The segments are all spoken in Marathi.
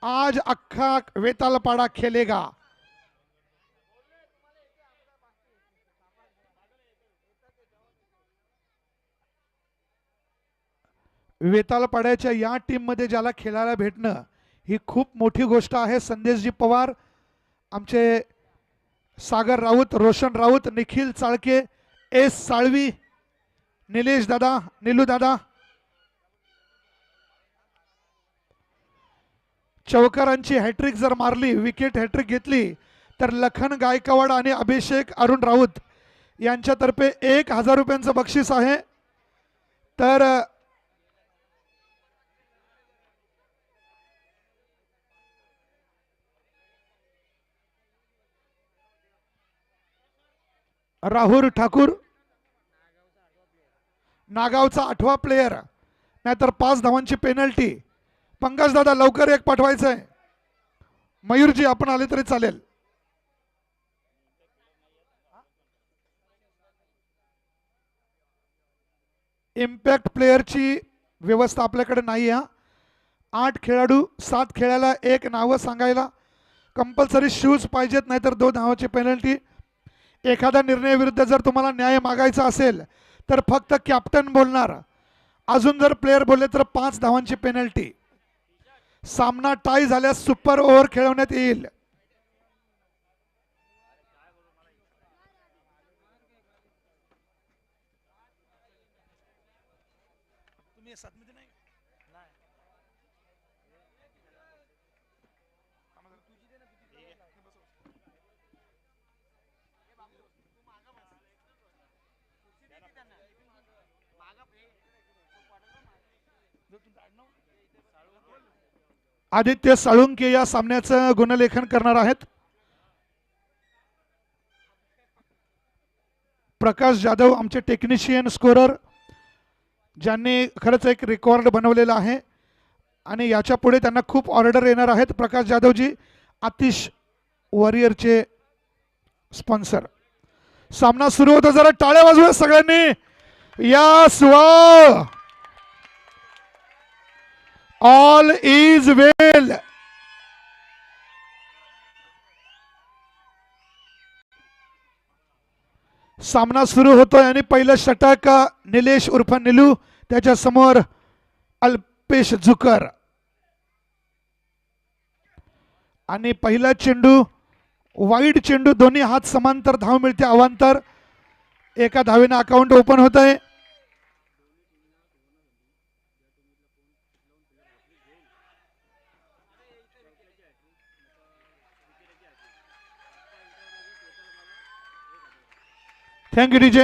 आज अख्खा वेतालपाड़ा खेलेगा। वेतालपाड्याच्या या टीम मध्ये ज्याला खेळायला भेटणं ही खूप मोठी गोष्ट आहे। संदेशजी पवार, आमचे सागर राऊत, रोशन राऊत, निखिल चाळके, एस साळवी, निलेश दादा, नीलू दादा, चौकारांची हॅट्रिक जर मारली, विकेट हॅट्रिक घेतली तर लखन गायकवाड आणि अभिषेक अरुण राऊत यांच्यातर्फे 1000 रुपयांचं बक्षीस आहे। तर राहुल ठाकूर नागावचा 8वा प्लेयर, नाहीतर 5 धावांची पेनल्टी। पंकज दादा लवकर एक पाठवायचं आहे। मयूरजी आपण आले तरी चालेल। इम्पॅक्ट प्लेयरची व्यवस्था आपल्याकडे नाही आहे। 8 खेळाडू 7 खेळायला एक नाव सांगायला कंपल्सरी शूज पाहिजेत, नाहीतर 2 धावाची पेनल्टी। एखाद्या निर्णयाविरुद्ध जर तुम्हाला न्याय मागायचा असेल तर फक्त कॅप्टन बोलणार, अजून जर प्लेयर बोलले तर 5 धावांची पेनल्टी। सामना टाय झाल्यास सुपर ओव्हर खेळवण्यात येईल। आदित्य साळुंके या सामन्याचं गुणलेखन करणार आहेत। प्रकाश जाधव आमचे टेक्निशियन स्कोरर, ज्यांनी खरंच एक रेकॉर्ड बनवलेला आहे आणि याच्या पुढे त्यांना खूप ऑर्डर येणार आहेत। प्रकाश जाधवजी आतिश वॉरियरचे स्पॉन्सर। सामना सुरू होता, जरा टाळ्या वाजवा सगळ्यांनी। यस, वाव, ऑल इज वेल। सामना सुरू होतोय आणि पहिलं षटक निलेश उर्फ निलू, त्याच्या समोर अल्पेश जुकर। आणि पहिला चेंडू वाईड चेंडू, दोन्ही हात समांतर, धाव मिळते अवांतर। एका धावेने अकाउंट ओपन होत आहे। Thank you DJ.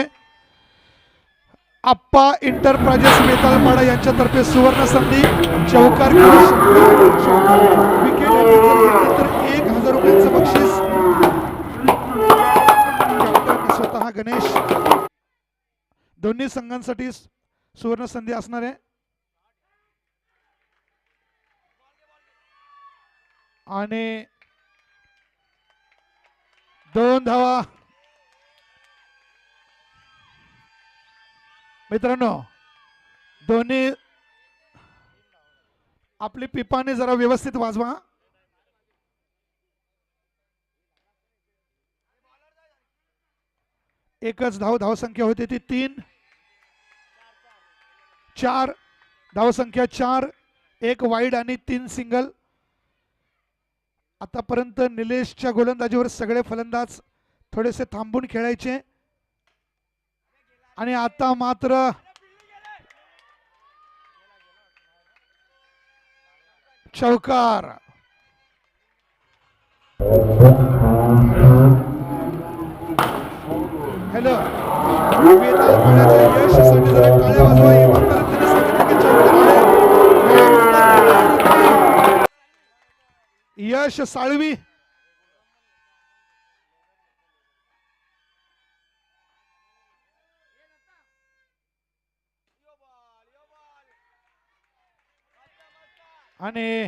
Appa enterprises Vetalpada यांच्यातर्फे सुवर्ण संधी, चौकार विकेट तर 1000 रुपयांचं बक्षीस। स्वतः गणेश, दोन्ही संघांसाठी सुवर्ण संधी असणार आहे। आणि 2 धावा। मित्रांनो, दोन्ही आपली पिपाने जरा व्यवस्थित वाजवा। एकच धावसंख्या होती ती 3, 4 धावसंख्या 4, 1 वाईड आणि 3 सिंगल। आतापर्यंत निलेशच्या गोलंदाजीवर सगळे फलंदाज थोडेसे थांबून खेळायचे आणि आता मात्र चौकार। हॅलो, यशसाठी जरा टाळ्या वाजवा। इमानदारीने सांगितलं की चौकार आहे। यश साळवी, आणि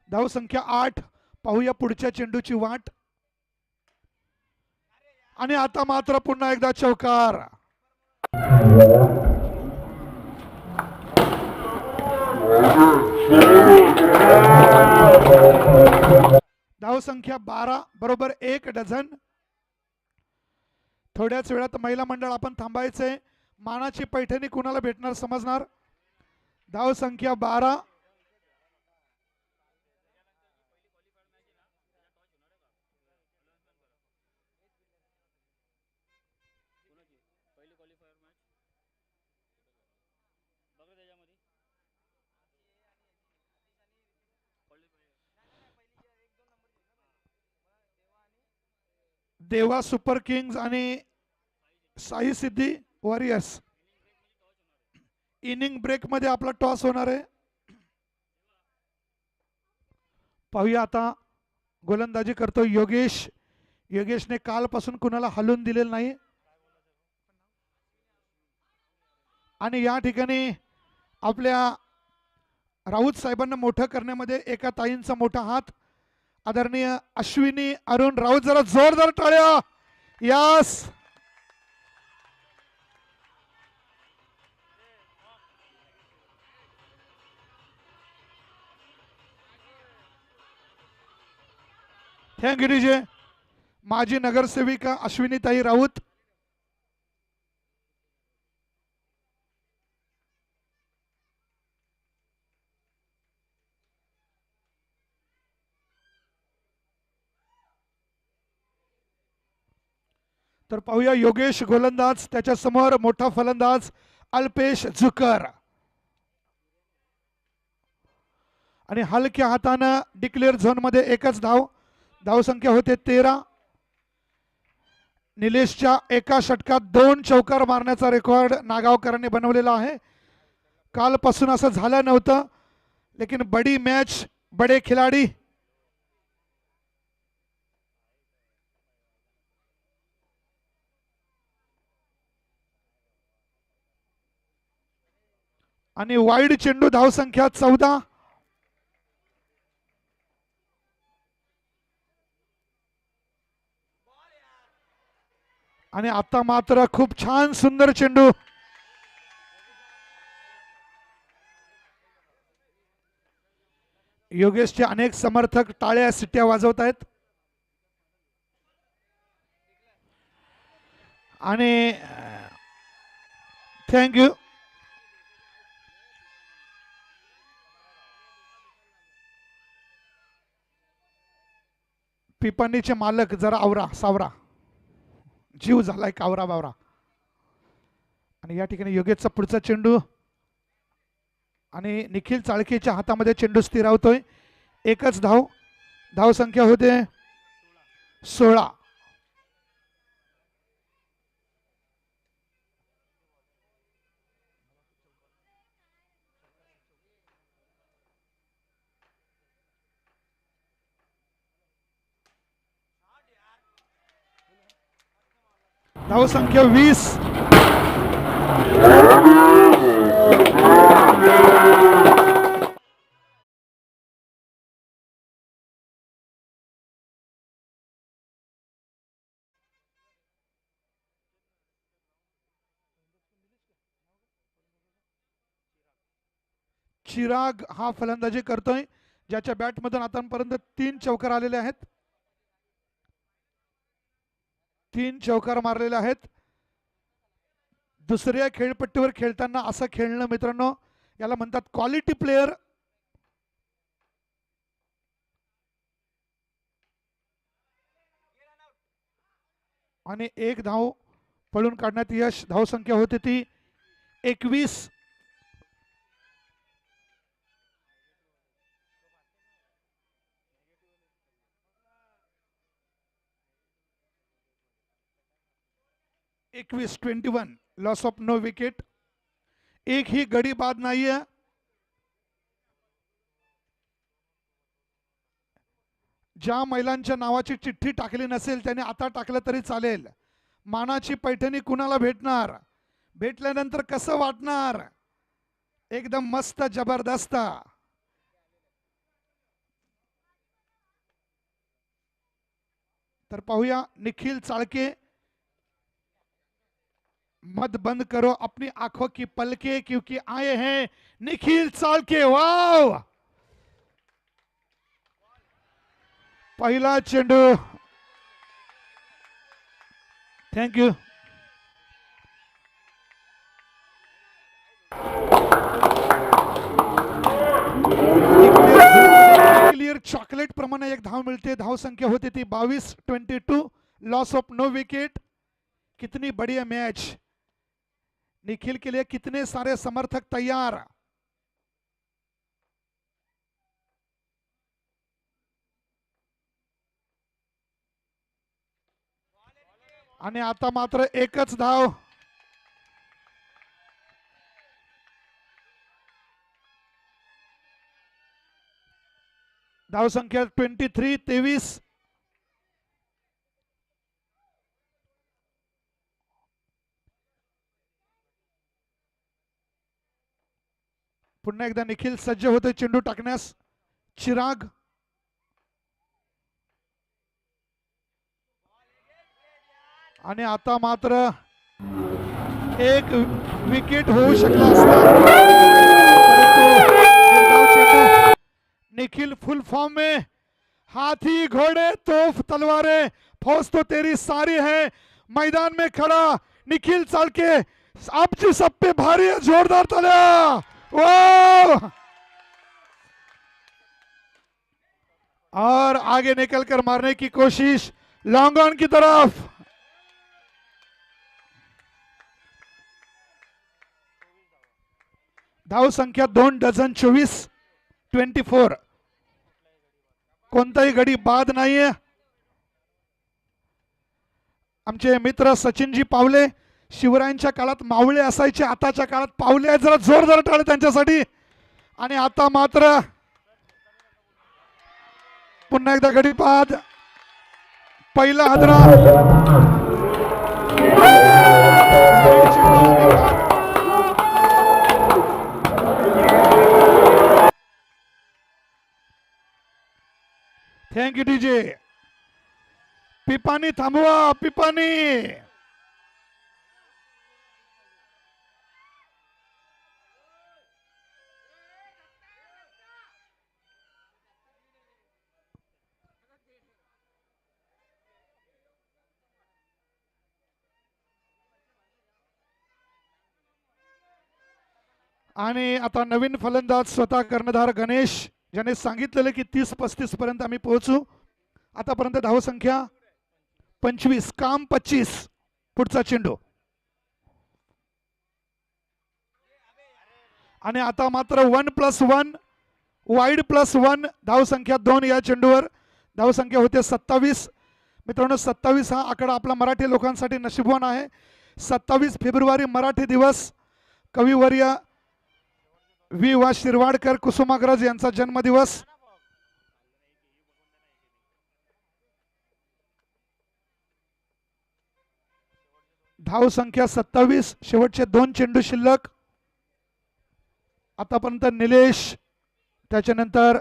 धावसंख्या 8। पाहूया पुढच्या चेंडूची वाट। आणि आता मात्र पुन्हा एकदा चौकार। धावसंख्या 12 बरोबर 1 डझन. थोड्याच वेळात महिला मंडळ आपण थांबायचंय. मानाची पैठणी कुणाला भेटणार समजणार. धावसंख्या 12. देवा सुपर किंग्स आणि साई सिद्धी वॉरियर्स. इनिंग ब्रेक मध्ये आपला टॉस होणार आहे. पाहूया आता गोलंदाजी करतो योगेश. योगेशने कालपासून कुणाला हलवून दिलेलं नाही आणि या ठिकाणी आपल्या राऊत साहेबांना मोठं करण्यामध्ये एका ताईंचा मोठा हात. आदरणीय अश्विनी अरुण राऊत. जरा जोरदार टाळ्या. यस. Thank you DJ. माजी नगरसेविका अश्विनीताई राऊत. तर पाहूया योगेश गोलंदाज, त्याच्या समोर मोठा फलंदाज अल्पेश झुकर. आणि हलक्या हातानं डिक्लेअर झोन मध्ये एकच धाव. धावसंख्या होते 13. निलेशच्या एका षटकात 2 चौकार मारण्याचा रेकॉर्ड नागावकरांनी बनवलेला आहे. कालपासून असं झालं नव्हतं. लेकिन बडी मॅच, बडे खिलाडी. आणि वाईड चेंडू. धावसंख्या 14. आणि आता मात्र खूप छान सुंदर चेंडू. योगेशचे अनेक समर्थक टाळ्या सिट्ट्या वाजवत आहेत. आणि थँक्यू. पिपाणीचे मालक जरा आवरा सावरा. जीव झालाय कावरा बावरा. आणि या ठिकाणी योगेशचा पुढचा चेंडू आणि निखिल चाळकेच्या हातामध्ये चेंडू स्थिरावतोय. एकच धाव. धावसंख्या होते 16. धावसंख्या 20. चिराग हा फलंदाजी करतोय, ज्याच्या बॅटमधून आतापर्यंत 3 चौकार आलेले आहेत. 3 चौकार मारलेले आहेत. दुसऱ्या खेळपट्टीवर खेळताना असं खेळणं मित्रांनो, याला म्हणतात क्वालिटी प्लेयर. आणि 1 धाव पळून काढण्यात यश. धावसंख्या होती ती 21. एकवीस 21. Loss of no wicket. एक ही गडी बाद नाहीये. ज्या महिलांच्या नावाची चिठ्ठी टाकली नसेल त्याने आता टाकलं तरी चालेल. मानाची पैठणी कुणाला भेटणार, भेटल्यानंतर कसं वाटणार. एकदम मस्त जबरदस्त. तर पाहूया निखिल चाळके. मत बंद करो अपनी आंखों की पलके, क्योंकि आए हैं निखिल चाळके। वाव, पहिला चेंडू। Thank you. क्लियर चॉकलेट प्रमाणे एक धाव मिलते। धाव संख्या होती थी 22-22, लॉस ऑफ नो विकेट। कितनी बढ़िया मैच, निखिल के लिए कितने सारे समर्थक तैयार। आणि आता मात्र एकच धाव। धाव संख्या 23-23। पुन्हा एकदा निखिल सज्ज होते चेंडू टाकण्यास। चिराग आणि आता मात्र एक विकेट होऊ शकला असता, परंतु निखिल फुल फॉर्म में। हाथी घोड़े तोफ तलवारें, फौज तो तेरी सारी है। मैदान में खड़ा निखिल चाळके, आपची सब पे भारी है, जोरदार तालियां। वाह, और आगे निकलकर मारने की कोशिश लॉन्ग ऑन की तरफ। धाव संख्या 2 डझन 24। कोणताही गडी बाद नाहीये। आमचे मित्र सचिनजी पावले, शिवरायांच्या काळात मावळे असायचे, आताच्या काळात पावले आहेत। जरा जोरदार टाळे त्यांच्यासाठी। आणि आता मात्र पुन्हा एकदा गडी बाद। पहिला हादरा। Thank you DJ. पिपानी थांबवा, पिपानी। आणि आता नवीन फलंदाज स्वतः कर्णधार गणेश, ज्याने सांगितलेलं की 30-35 पर्यंत आम्ही पोहोचू। आतापर्यंत धाव संख्या 25, काम 25। पुढचा चेंडू। आणि आता मात्र 1+1, वाईड +1, धाव संख्या 2 या चेंडूवर। धाव संख्या होते 27। मित्रांनो, 27 हा आकडा आपला मराठी लोकांसाठी नशीबवान आहे। 27 फेब्रुवारी मराठी दिवस, कविवर्य वी शिरवाडकर कुसुमाग्रज यांचा जन्मदिवस। धाव संख्या 27, शेवटचे 2 चेंडू शिल्लक। आतापर्यंत निलेश, त्याच्यानंतर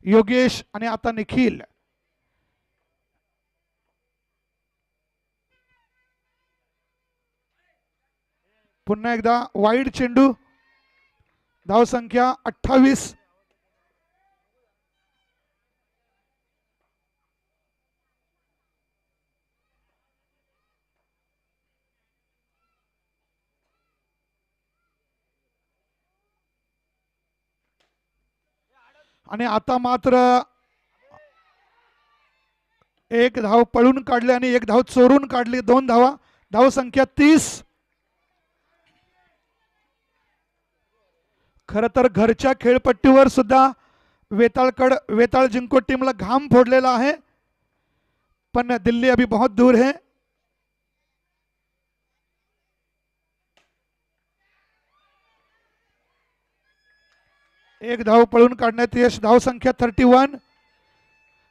योगेश आणि आता निखिल। पुन्हा एकदा वाईड चेंडू। धाव संख्या 28। आणि आता मात्र एक धाव पळून काढली आणि एक धाव चोरून काढली, 2 धावा। धाव संख्या 30। खर तर घरच्या खेळपट्टीवर सुद्धा वेताळ जिंको टीमला घाम फोडलेला आहे, पण दिल्ली अभी बहुत दूर है। एक धाव पळून काढण्यात यश। धाव संख्या 31।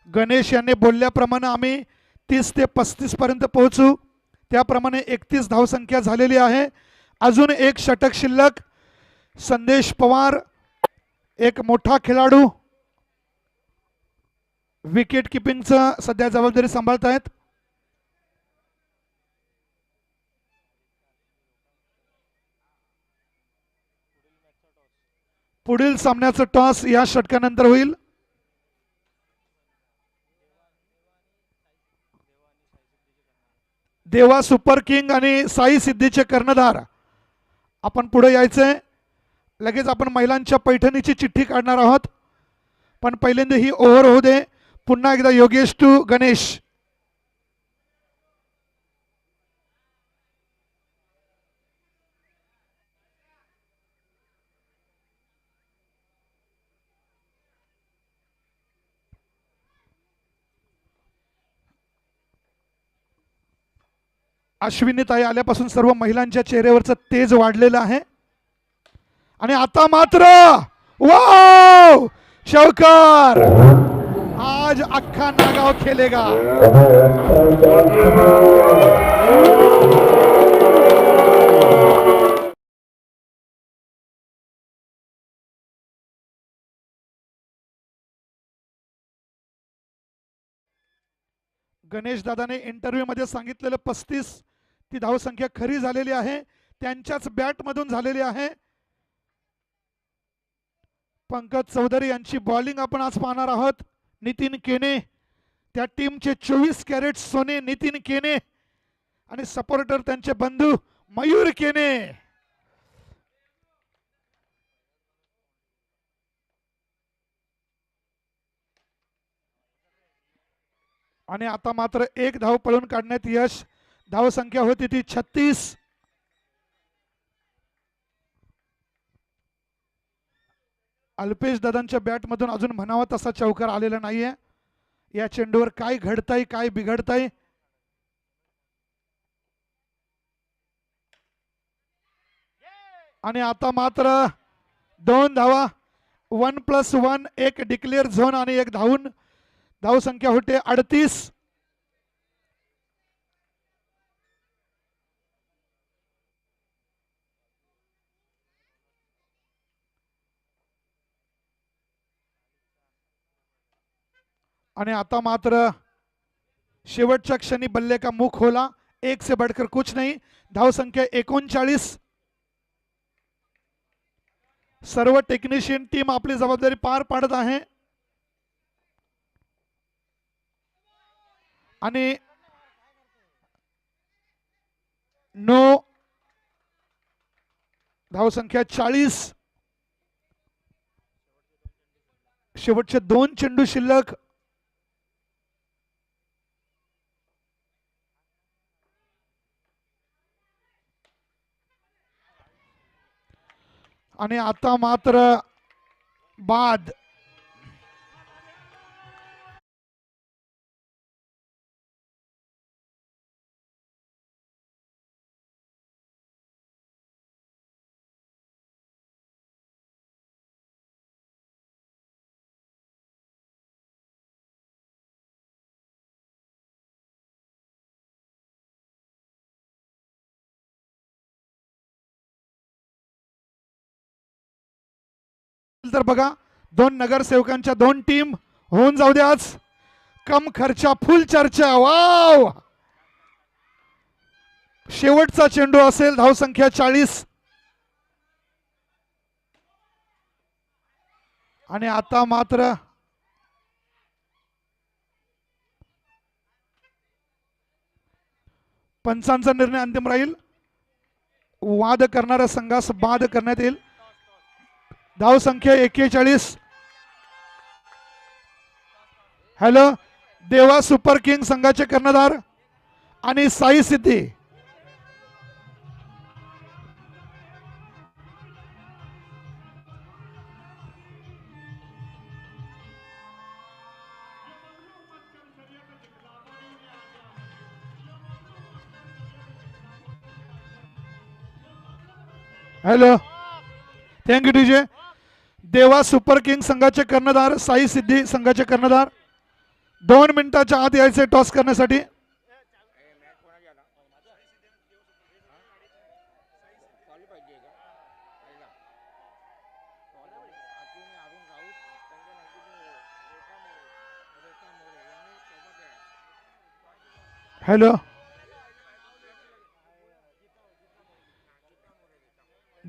गणेश यांनी बोलल्याप्रमाणे आम्ही 30 ते 35 पर्यंत पोहोचू, त्याप्रमाणे 31 धाव संख्या झालेली आहे। अजून एक षटक शिल्लक। संदेश पवार, एक मोठा खेळाडू, विकेट किपिंगचं सध्या जबाबदारी सांभाळत आहेत। पुढील सामन्याचं टॉस या षटकानंतर होईल. देवा सुपर किंग आणि साई सिद्धीचे कर्णधार. आपण पुढे यायचंय. लगेच आपण महिलांच्या पैठणीची चिठ्ठी काढणार आहोत, पण पहिल्यांदा ही ओव्हर होऊ दे. पुन्हा एकदा योगेश टू गणेश. अश्विनीताई आल्यापासून सर्व महिलांच्या चेहऱ्यावरचं तेज वाढलेलं आहे. आणि आता मात्र वाव शौकर आज अख्खा नागाव खेलेगा. गणेश दादाने इंटरव्ह्यू मध्ये सांगितलेलं 35 ती धावसंख्या खरी झालेली आहे, त्यांच्याच बॅट मधून झालेली आहे. पंकज चौधरी यांची बॉलिंग आपण आज पाहणार आहोत. नितीन केने, त्या टीमचे 24 कॅरेट सोने नितीन केने आणि सपोर्टर त्यांचे बंधू मयूर केने. आणि आता मात्र एक धाव पळून काढण्यात यश. धावसंख्या होती ती 36. अल्पेश दादांच्या बॅटमधून अजून म्हणावा तसा चौकार आलेला नाहीये. या चेंडूवर काय घडतंय काय बिघडतंय. आणि आता मात्र 2 धावा. 1+1 एक डिक्लेअर झोन आणि एक धावून. धावसंख्या होते 38. आणि आता मात्र शेवटच्या क्षणी बल्ले का मुख खोला. एक से बढ़कर कुछ नहीं. धावसंख्या 39. सर्व टेक्निशियन टीम आपली जबाबदारी पार पाडत आहे. आणि नो धावसंख्या 40. शेवटचे 2 चेंडू शिल्लक. आणि आता मात्र बाद. तर बघा 2 नगरसेवकांच्या 2 टीम होऊन जाऊ द्या आज. कम खर्चा फुल चर्चा. वाव शेवटचा चेंडू असेल. धावसंख्या 40. आणि आता मात्र पंचांचा निर्णय अंतिम राहील. वाद करणाऱ्या संघास बाद करण्यात येईल. धावसंख्या 41. हॅलो देवा सुपर किंग संघाचे कर्णधार आणि Sai Siddhi. Hello thank you DJ. Deva super king संघाचे कर्णधार, साई सिद्धी संघाचे कर्णधार. 2 मिनिटाच्या आत यायचे टॉस करण्यासाठी. हॅलो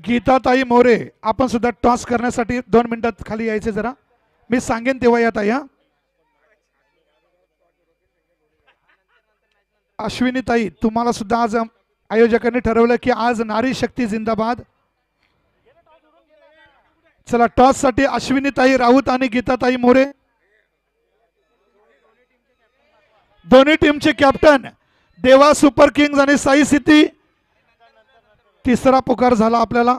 गीताताई मोरे आपण सुद्धा टॉस करण्यासाठी 2 मिनिटात खाली यायचे जरा, मी सांगेन तेव्हा या ताई. अश्विनी ताई तुम्हाला सुद्धा आज आयोजकांनी ठरवलं की आज नारी शक्ती जिंदाबाद. चला टॉस साठी अश्विनी ताई राऊत आणि गीताताई मोरे दोन्ही टीमचे कॅप्टन. देवा सुपर किंग्स आणि साई सिटी. तिसरा पुकार झाला आपल्याला.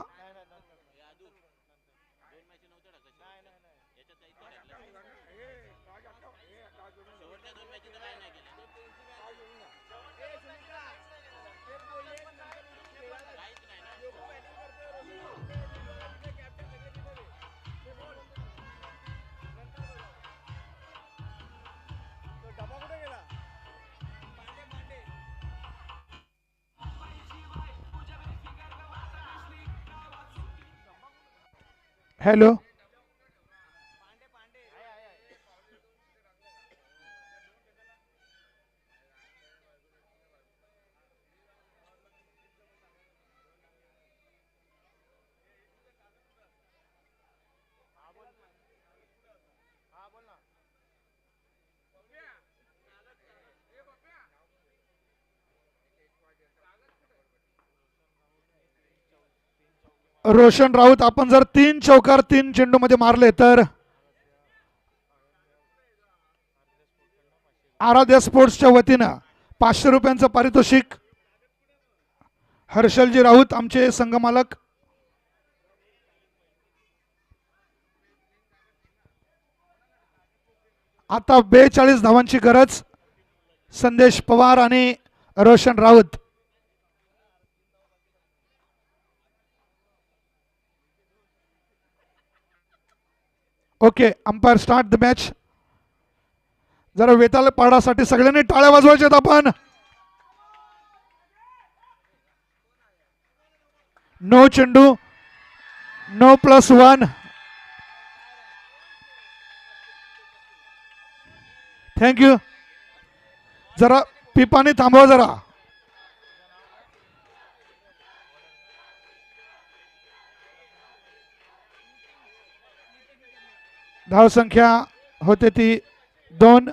हॅलो रोशन राऊत आपण जर 3 चौकार 3 चेंडू मध्ये मारले तर आराध्या स्पोर्ट्सच्या वतीनं 500 रुपयांचं पारितोषिक. हर्षलजी राऊत आमचे संघमालक. आता 42 धावांची गरज. संदेश पवार आणि Roshan Raut. Okay umpire start the match. जरा वेताल पाडासाठी सगळ्यांनी टाळ्या वाजवायच्यात आपण. नो चेंडू, नो +1. थँक्यू. जरा पिपाने थांबवा जरा. धाव संख्या होते ती 2.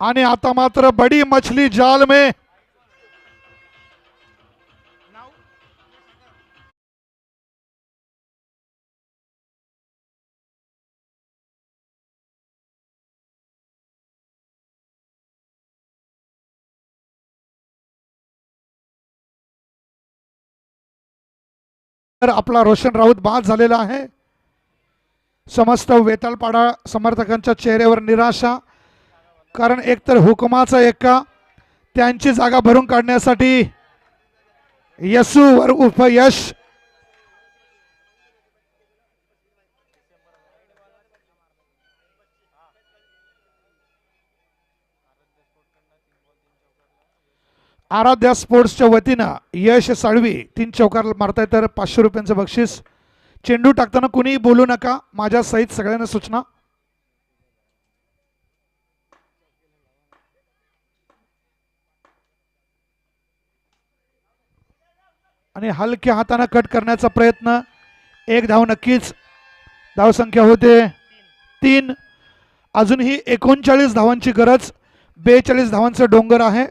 आणि आता मात्र बड़ी मछली जाल में. आपला रोशन राऊत बाद झालेला आहे. समस्त वेताळपाडा समर्थकांच्या चेहऱ्यावर निराशा. कारण एकतर हुकुमाचा एक्का त्यांची जागा भरून काढण्यासाठी यसू उर्फ यश आराध्या स्पोर्ट्सच्या वतीनं यश साळवी 3 चौकार मारताय तर 500 रुपयांचं बक्षीस. चेंडू टाकताना कुणी बोलू नका, माझ्या सहित सगळ्यांना सूचना. आणि हलक्या हाताने कट करण्याचा प्रयत्न. 1 धाव नक्कीच. धाव संख्या होते 3. अजूनही 39 धावांची गरज. 42 धावांचा डोंगर आहे.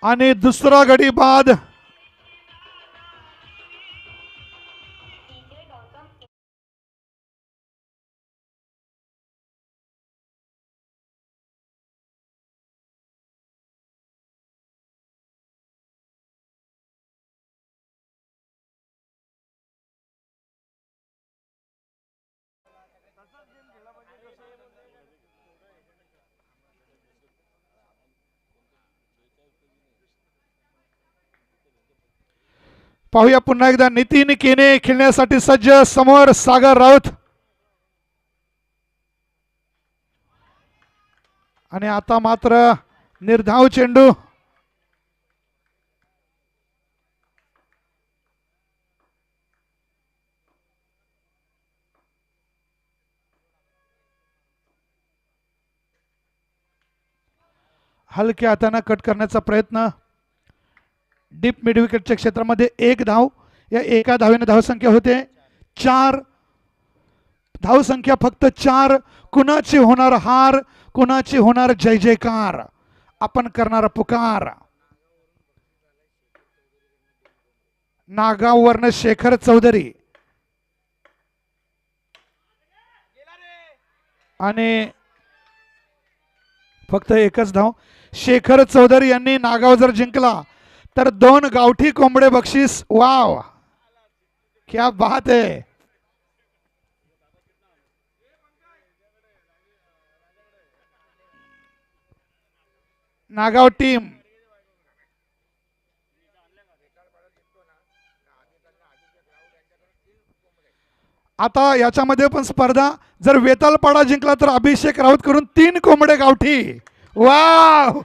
आणि दुसरा गडी बाद. पाहूया पुन्हा एकदा. नितीन केने खेळण्यासाठी सज्ज. समोर सागर राऊत. आणि आता मात्र निर्धाव चेंडू. हलक्या हाताने कट करण्याचा प्रयत्न. डीप मिड विकेटच्या क्षेत्रामध्ये 1 धाव. या एका धावेने धावसंख्या होते 4. धावसंख्या फक्त 4. कुणाची होणार हार, कुणाची होणार जय जयकार, आपण करणार पुकार. नागाववरनं शेखर चौधरी आणि फक्त एकच धाव. शेखर चौधरी यांनी नागाव जर जिंकला तर 2 गावठी कोंबडे बक्षीस. वाव, क्या बात है. नागाव टीम आता याच्यामध्ये पण स्पर्धा. जर वेतालपाडा जिंकला तर अभिषेक राऊत करून 3 कोंबडे गावठी. वाव,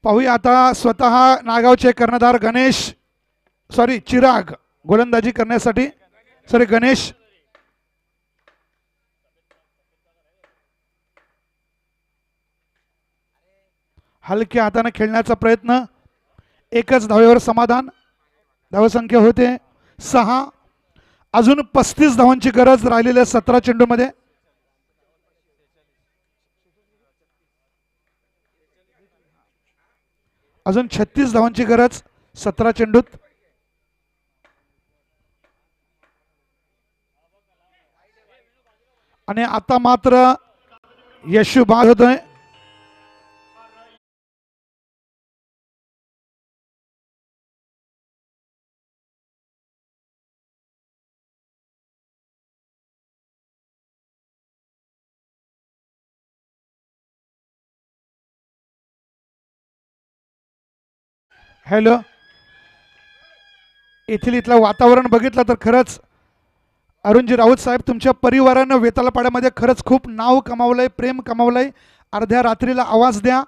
पाहूया आता. स्वतः नागावचे कर्णधार चिराग गोलंदाजी करण्यासाठी. गणेश हलक्या हाताने खेळण्याचा प्रयत्न. एकच धावेवर समाधान. धावसंख्या होते 6. अजून 35 धावांची गरज राहिलेल्या 17 चेंडूमध्ये. अजून 36 धावांची गरज 17 चेंडूत. आणि आता मात्र यशू बाद होतोय. हॅलो, येथील इथलं वातावरण बघितलं तर खरंच अरुणजी राऊत साहेब, तुमच्या परिवारानं वेतालपाड्यामध्ये खरंच खूप नाव कमावलंय, प्रेम कमावलंय. अर्ध्या रात्रीला आवाज द्या,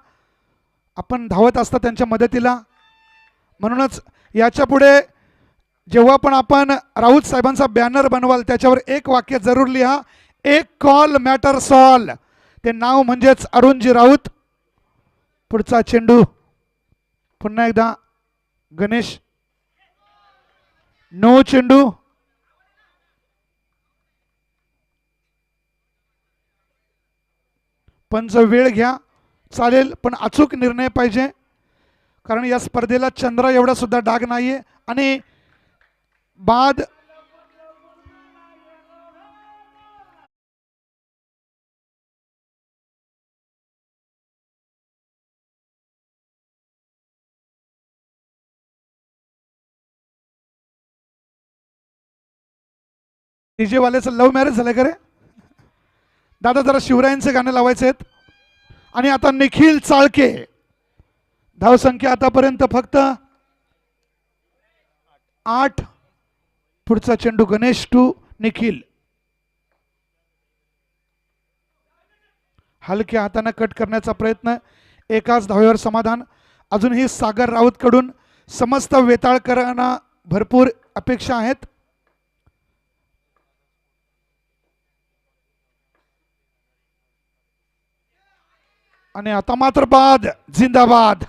आपण धावत असता त्यांच्या मदतीला. म्हणूनच याच्या पुढे जेव्हा पण आपण राऊत साहेबांचा बॅनर बनवाल त्याच्यावर एक वाक्य जरूर लिहा, एक कॉल मॅटर सॉल्व. ते नाव म्हणजेच अरुणजी राऊत. पुढचा चेंडू पुन्हा एकदा गणेश. नो चेंडू. पंच वेळ घ्या चालेल, पण अचूक निर्णय पाहिजे, कारण या स्पर्धेला चंद्र एवढा सुद्धा डाग नाहीये. आणि बाद डीजे वाल्याचं लव्ह मॅरेज झालं का रे दादा? जरा शिवरायांचे गाणे लावायचे आहेत. आणि आता निखिल चाळके. धावसंख्या आतापर्यंत फक्त 8. पुढचा चेंडू गणेश टू निखिल. हलक्या हाताने कट करण्याचा प्रयत्न. एकाच धावेवर समाधान. अजूनही सागर राऊत कडून समस्त वेताळकरांना भरपूर अपेक्षा आहेत. आणि आता मात्र बाद. जिंदाबाद.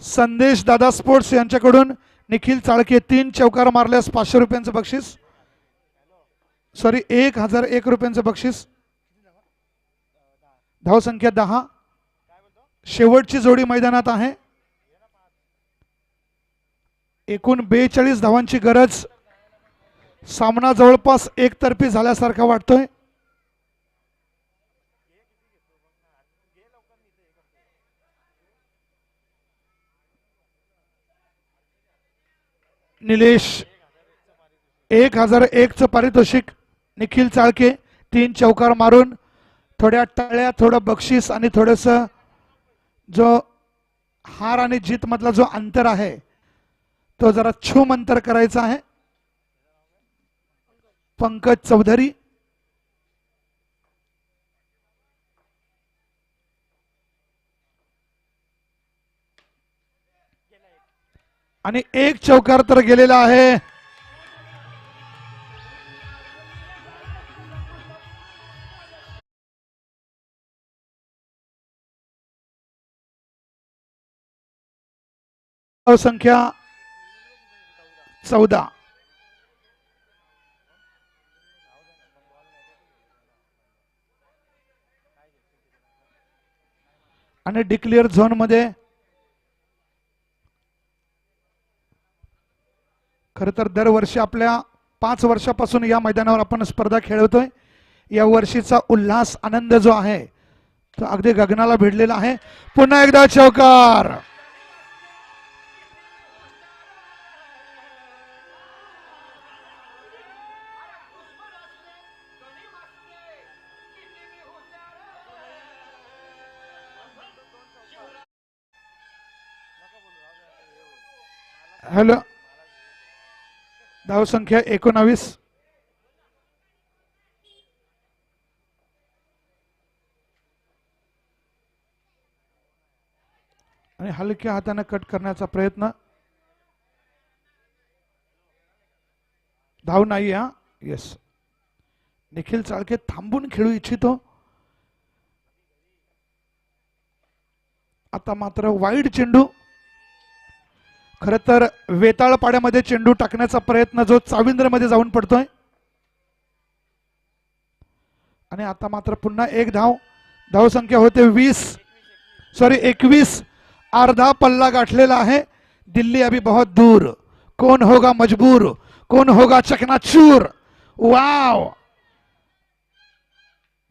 संदेश दादा स्पोर्ट्स यांच्याकडून निखिल चाळके 3 चौकार मारल्यास 500 रुपयांचं बक्षीस. 1001 रुपयांचं बक्षीस. धावसंख्या 10. शेवटची जोडी मैदानात आहे. एकूण 42 धावांची गरज. सामना जवळपास एकतर्फी झाल्यासारखा वाटतोय. निलेश 1001चं पारितोषिक. निखिल चाळके 3 चौकार मारून थोड्या टाळ्या, थोडं बक्षीस आणि थोडस जो हार आणि जीत मधला जो अंतर आहे तो जरा छूम अंतर करायचा आहे. पंकज चौधरी आणि 1 चौकार तर गेलेला आहे. संख्या 14. आणि डिक्लेअर झोन मध्ये खर तर दरवर्षी आपल्या 5 वर्षापासून या मैदानावर आपण स्पर्धा खेळवतोय. या वर्षीचा उल्हास आनंद जो आहे तो अगदी गगनाला भिडलेला आहे. पुन्हा एकदा चौकार. हॅलो, धाव संख्या 19. आणि हलक्या हाताने कट करण्याचा प्रयत्न. धाव नाही. हा येस, निखिल चाळके थांबून खेळू इच्छितो. आता मात्र वाईड चेंडू. खर तर वेताळ पाड्यामध्ये चेंडू टाकण्याचा प्रयत्न जो चाविंद्र मध्ये जाऊन पडतोय. आणि आता मात्र पुन्हा 1 धाव. धाव संख्या होते 21. अर्धा पल्ला गाठलेला आहे. दिल्ली अभी बहुत दूर. कौन होगा मजबूर, कौन होगा चकनाचूर. वाव.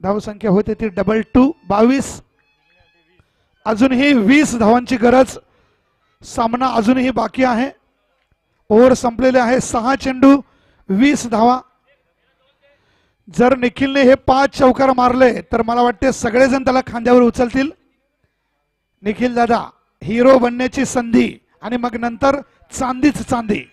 धाव संख्या होते ती 22. अजूनही 20 धावांची गरज. सामना अजूनही बाकी आहे. ओव्हर संपलेले आहे. 6 चेंडू 20 धावा. जर निखिलने हे 5 चौकार मारले तर मला वाटते सगळेजण त्याला खांद्यावर उचलतील. निखिल दादा, हिरो बनण्याची संधी आणि मग नंतर चांदीच चांदी.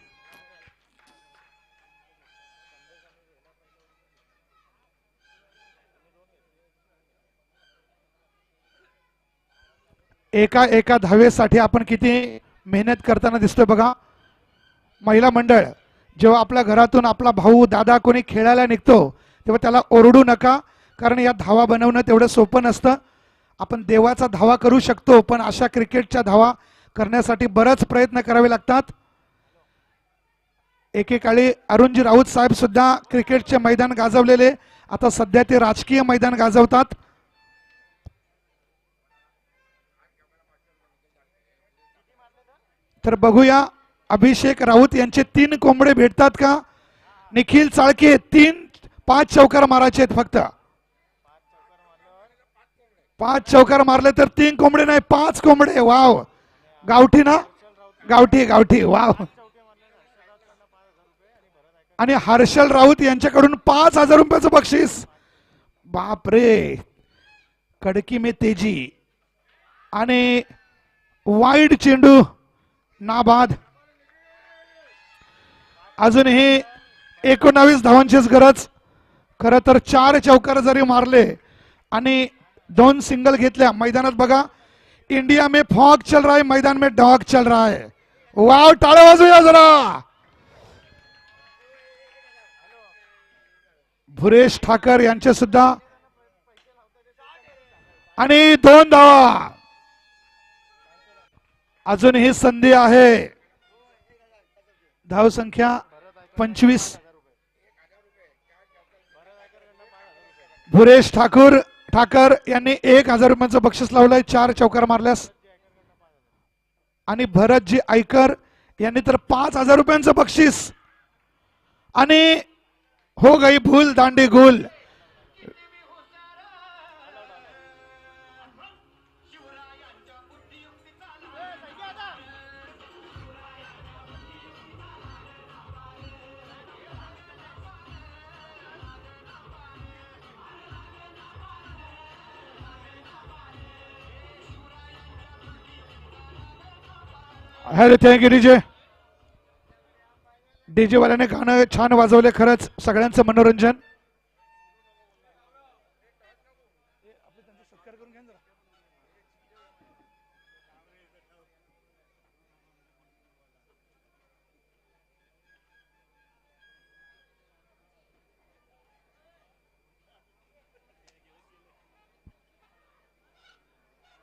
एका धावेसाठी आपण किती मेहनत करताना दिसतोय बघा. महिला मंडळ, जेव्हा आपल्या घरातून आपला भाऊ दादा कोणी खेळायला निघतो तेव्हा त्याला ओरडू नका, कारण या धावा बनवणं तेवढं सोपं नसतं. आपण देवाचा धावा करू शकतो, पण अशा क्रिकेटच्या धावा करण्यासाठी बरेच प्रयत्न करावे लागतात. एकेकाळी अरुणजी राऊत साहेब सुद्धा क्रिकेटचे मैदान गाजवलेले, आता सध्या ते राजकीय मैदान गाजवतात. तर बघूया अभिषेक राऊत यांचे 3 कोंबडे भेटतात का. निखिल चाळके 5 चौकार मारायचे आहेत फक्त. 5 चौकार मारले तर 3 कोंबडे नाही, 5 कोंबडे. वाव, गावठी ना. गावठी वाव. आणि हर्षल राऊत यांच्याकडून 5,000 रुपयाचं बक्षीस. बाप रे, कडकी में तेजी. आणि वाईड चेंडू नाबाद. अजूनही 19 धावांचीच गरज. खरं तर 4 चौकार जरी मारले आणि 2 सिंगल घेतल्या. मैदानात बघा, इंडिया में फॉग चल रहा है, मैदान में डॉग चल रहा है. वाव, टाळ्या वाजूया जरा. भुरेश ठाकर यांचे सुद्धा. आणि 2 धावा. अजूनही संधी आहे. धाव संख्या 25. भुरेश ठाकर यांनी 1,000 रुपयांचं बक्षीस लावलंय 4 चौकार मारल्यास. आणि भरतजी आयकर यांनी तर 5,000 रुपयांचं बक्षीस. आणि हो गई भूल दांडी गुल. Hello thank you DJ. डीजे वाल्याने गाणं छान वाजवले खरंच सगळ्यांचं मनोरंजन.